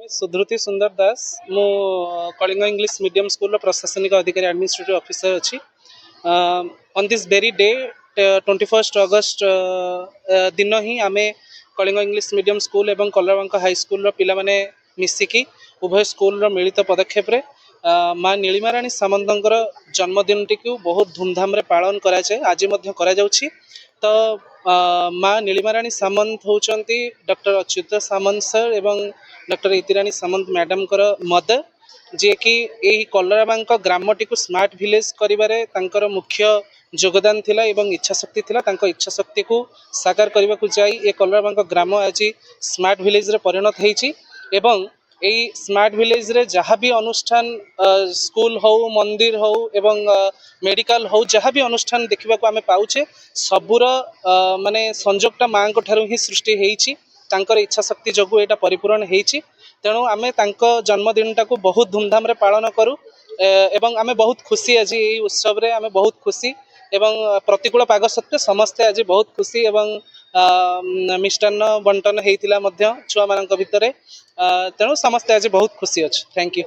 सुधृति सुंदर दास मु Kalinga English medium school प्रशासनिक अधिकारी एडमिनिस्ट्रेटिव ऑफिसर अच्छी on this very day 21 August दिन ही आम कलिंग इंग्लिश मीडियम स्कूल एवं कलरबांक हाई स्कूल पिला माने मिसिकी उभय स्कूल मिलित पदक्षेप रे माँ नीलिमाराणी सामंतर जन्मदिन टी बहुत धूमधाम पालन कराए आज करा तो माँ नीलिमाराणी सामंत होउचंती डॉक्टर अच्युत सामंत सर एवं डॉक्टर इतिराणी सामंत मैडम मदर जी कि यही कलराबांक ग्राम टी स्मार्ट विलेज कर मुख्य योगदान थिला एवं इच्छा शक्ति थिला तांको इच्छा शक्ति को साकार करने को जाई ये कलराबांक ग्राम आज स्मार्ट विलेज रे परिणत होईची एवं यही स्मार्ट विलेज रे जहाँ भी अनुष्ठान स्कूल हो मंदिर हो एवं मेडिकल हो जहाँ भी अनुष्ठान देखा आम पाउचे सबूर माने संजोगटा माँ ठारू ही सृष्टि होईची तांकर इच्छा शक्ति जोगु एटा परिपूर्ण होईची तेणु आमे तांको जन्मदिन टाको बहुत धूमधाम रे पालन करूँ एवं आमे बहुत खुशी आज ये उत्सव रे आमे बहुत खुशी एवं प्रतिकूल पाग सत्वे समस्ते आज बहुत खुशी एवं मिष्टान्न बंटन होता छुआ मान भितर तेणु समस्ते आज बहुत खुशी अच्छे थैंक यू।